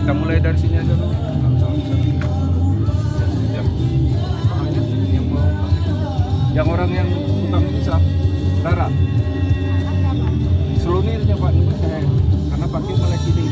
Kita mulai dari sini aja dulu. Yang orang yang utang ini siapa? Saudara. Selunirnya Pak, karena pakai melek ini.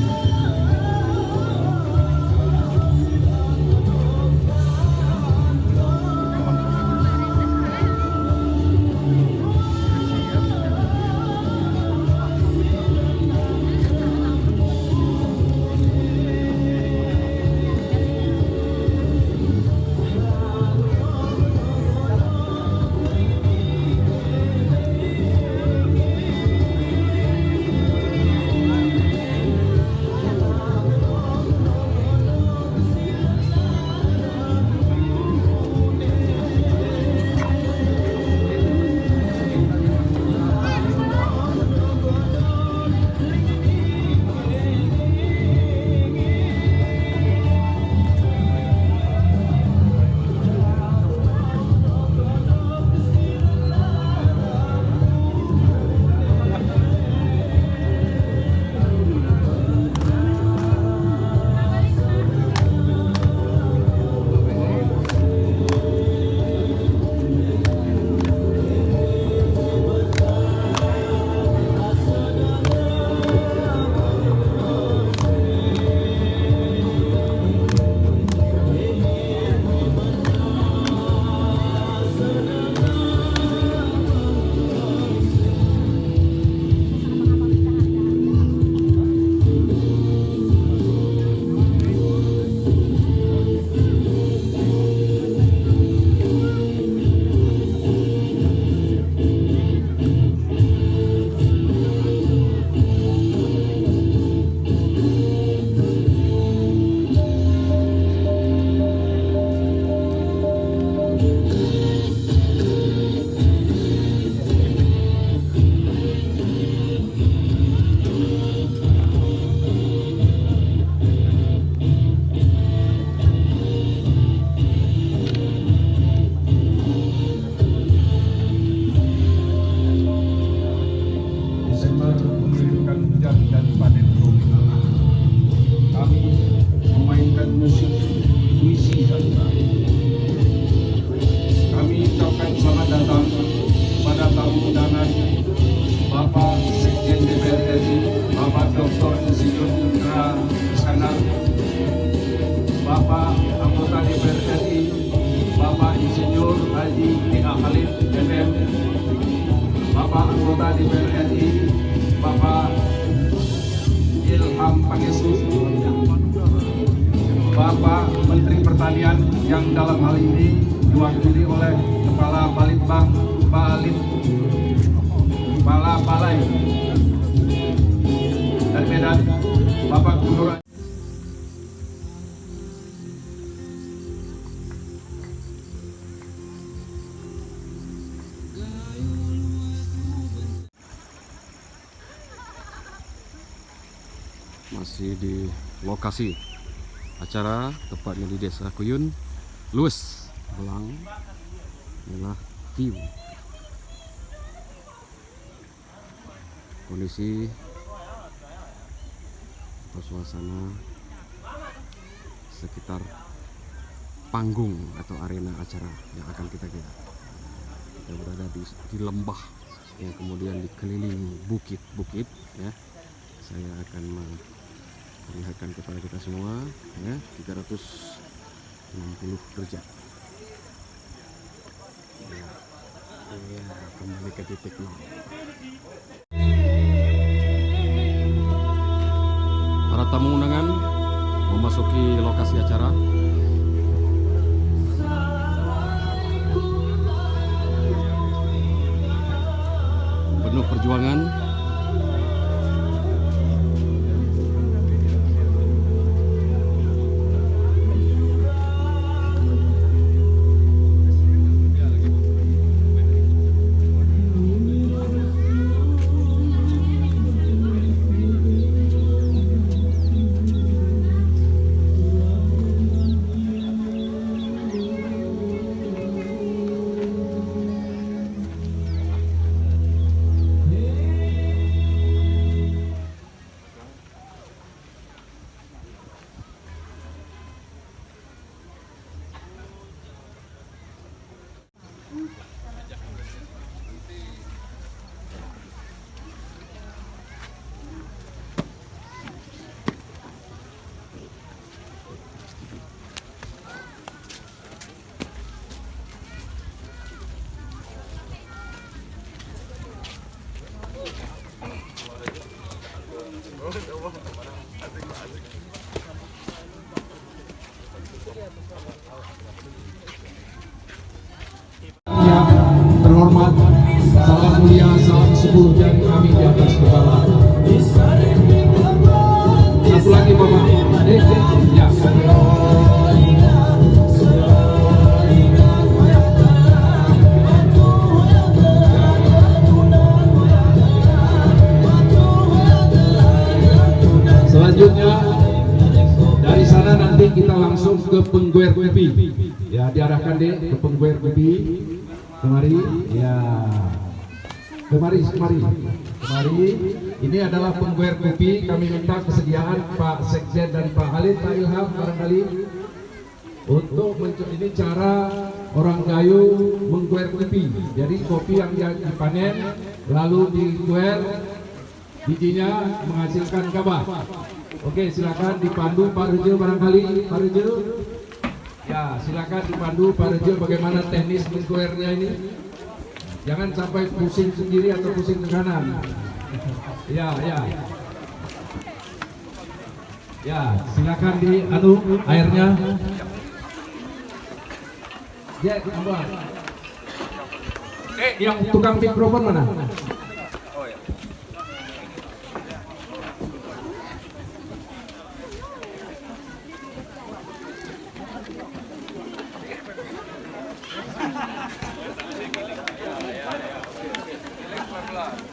anggota DPR RI Bapak Ilham Pangestu, Bapak Menteri Pertanian yang dalam hal ini diwakili oleh Kepala Balai dari Medan, Bapak Gubernur. Masih di lokasi acara, tepatnya di Desa Kuyun, Lues, Belang. Inilah view kondisi atau suasana sekitar panggung atau arena acara yang akan kita lihat. Kita berada di lembah yang kemudian dikelilingi bukit-bukit, ya. Saya akan perlihatkan kepada kita semua ya, 360 derajat ya, kembali ke titik nol. Para tamu undangan memasuki lokasi acara. Penuh perjuangan, yang terhormat, salam mulia, salam subuh dari kami di atas kepala. Satu lagi Bapak, ya. Selanjutnya dari sana nanti kita langsung ke Pengguer Kopi. Ya, diarahkan deh ke Pengguer Kopi. Kemari, ya. Kemari. Ini adalah Pengguer Kopi. Kami minta kesediaan Pak Sekjen dan Pak Halid, Pak Ilham barangkali untuk ini cara orang Gayo mengguer kopi. Jadi kopi yang dipanen lalu diguer, bijinya menghasilkan gabah. Oke, silakan dipandu Pak Rejo barangkali, Pak Rejo. Ya, silakan dipandu Pak Rejo bagaimana teknis mengguernya ini. Jangan sampai pusing sendiri atau pusing ke kanan. Ya. Ya, silakan di airnya. Ya, Abang. Yang tukang mikrofon mana? Oh ya.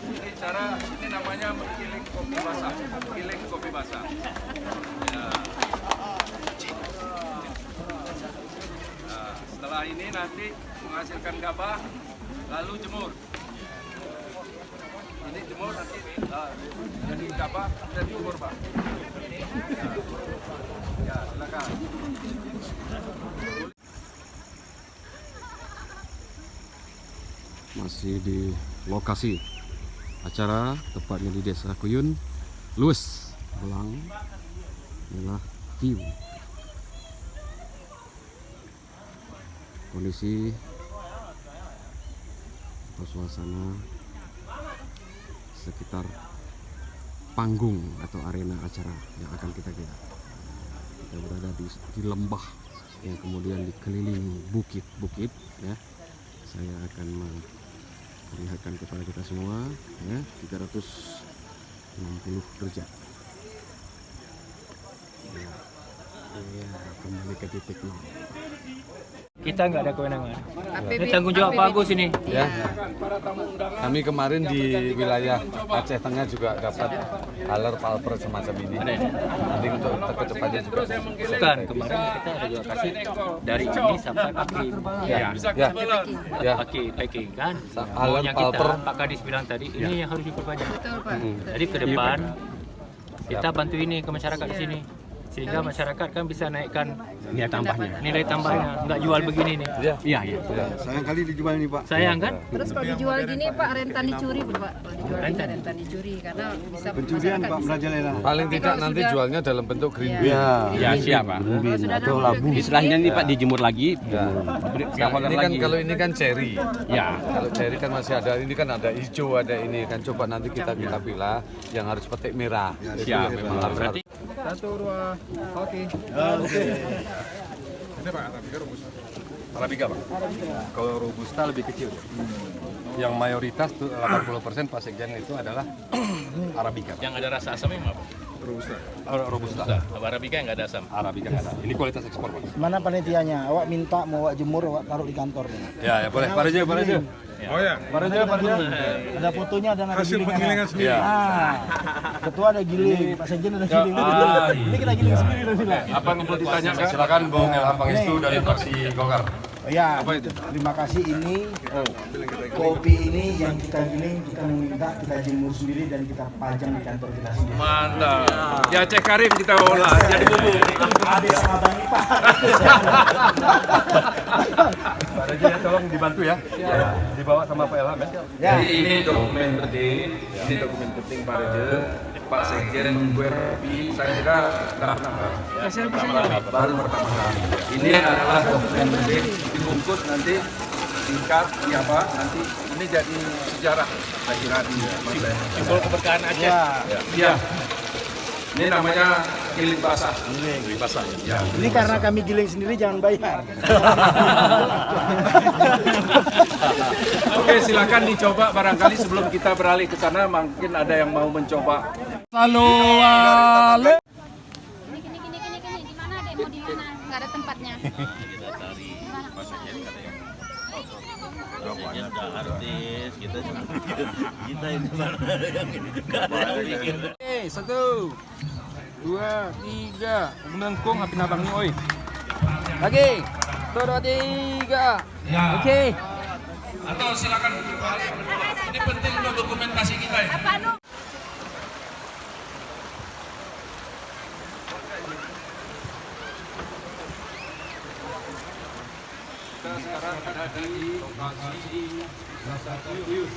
Ini cara, ini namanya menggiling kopi basah. Giling kopi basah. Ya. Nah, setelah ini nanti menghasilkan gabah, lalu jemur. Ini jemur nanti jadi gabah dan jemur, Pak. Ya, silakan. Masih di lokasi acara, tepatnya di Desa Kuyun, Lues, Belang. Inilah view kondisi atau suasana sekitar panggung atau arena acara yang akan kita lihat. Kita berada di lembah yang kemudian dikelilingi bukit-bukit ya. Saya akan perlihatkan kepada kita semua ya, 360 derajat ya, kembali ke titik nol. Kita nggak ada kewenangan. Ini tanggung jawab Pak Agus ini. Ya, kami kemarin di wilayah Aceh Tengah juga dapat haler palper semacam ini. Nanti untuk kedepannya juga. Bukan, kemarin kita ada juga kasih dari ini sampai kaki. Ya. Kaki packing kan. Haler Maunya palper. kita, Pak Kadis bilang tadi, ini yang harus diperbanyak. Jadi ke depan kita bantu ini ke masyarakat di sini. sehingga masyarakat kan bisa naikkan Nilai tambahnya. nilai tambahnya, nggak jual begini nih. Iya, iya. Sayang kali dijual ini Pak. Sayang kan? Terus kalau dijual gini Pak, rentan dicuri Pak. Kalau dijual gini rentan dicuri karena bisa Pencurian masyarakat Pak bisa- merajalela. Paling tidak kalau nanti sudah- jualnya dalam bentuk green bean. Ya, siap, Pak. Kalau sudah ada udah Istilahnya nih Pak dijemur lagi, Ya. scaffolder Ini kan lagi. kalau ini kan cherry. Ya. Kalau cherry kan masih ada, ini kan ada hijau, ada ini kan, coba nanti kita pilah yang harus petik merah. Itu Siap, yang memang. harus. Berarti Arabica Pak. Kalau Robusta lebih kecil. Yang mayoritas tuh 80% Pak Sekjen itu adalah Arabica. Pak. Yang ada rasa asamnya apa? Robusta. Arabica yang nggak ada asam. Arabica nggak ada. Ini kualitas ekspor Pak. Mana panitianya? Awak minta mau awak jemur, awak taruh di kantor nih. Ya boleh. Pak Reja. Oh ya. Ada fotonya dan ada Hasil gilingannya. penggilingan sendiri. Ya. Ah, ketua ada giling, Pak Sekjen ada giling. Ini kita giling sendiri nanti lah. Apa yang perlu ditanyakan? Silakan Bung Ilham Pangestu dari fraksi Golkar. Ya, terima kasih ini kopi ini yang kita giling, kita minta kita jemur sendiri dan kita pajang di kantor kita sendiri. Mantap. Ya Aceh Karim kita olah jadi bumbu. Ada sama Bang Ipa. Pak Reja ya, tolong dibantu ya. Dibawa sama Pak Ilham ya. Ya. Jadi ini dokumen penting Pak Reja, Pak Sekjen kopi, saya kira nggak pernah baru pertama kali. Ini adalah dokumen penting, dibungkus nanti singkat, apa nanti ini jadi sejarah saya kira di Simbol keberkahan Aceh. ya. Ini namanya giling basah. Ya. Ini karena kami giling sendiri jangan bayar. Oke, silakan dicoba barangkali sebelum kita beralih ke sana mungkin ada yang mau mencoba. Gini, di mana demo di mana? Nggak ada tempatnya. Oke, 1, 2, 3. Kemudian kong hapin abang ni oi. Lagi. 1, 2, 3. Oke. Atau silakan ini penting untuk dokumentasi kita ya. Kita sekarang ada di lokasi Lasatius.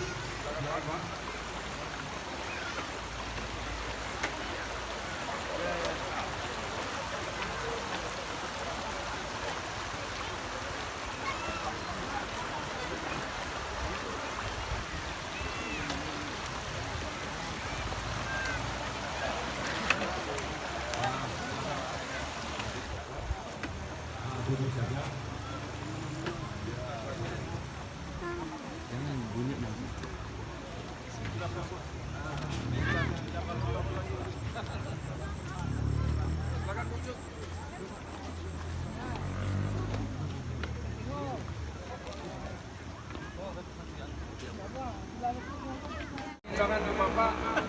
Undangan ke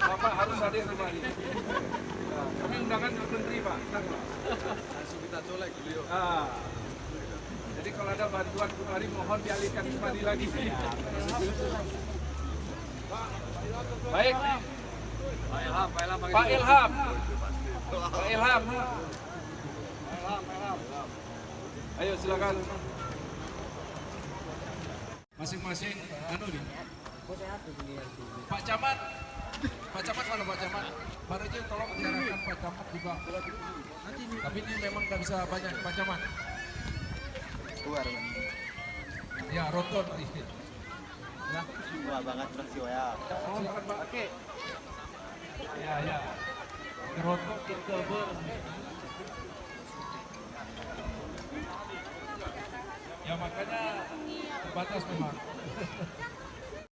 Bapak harus hadir kembali. Kami undangan ke Menteri Pak. Langsung kita colek beliau. Jadi kalau ada bantuan kemari mohon dialihkan kembali lagi. Baik. Pak Ilham. Ayo silakan. Masing-masing anu nih. Pak Camat mana Pak Camat? Pak Reja tolong bicarakan Pak Camat juga. Tapi ini memang nggak bisa banyak Pak Camat. Ya roton. Ya. Wah, banget bersih ya. Silakan Pak. Oke. Ya. Roton kita Ya makanya terbatas memang.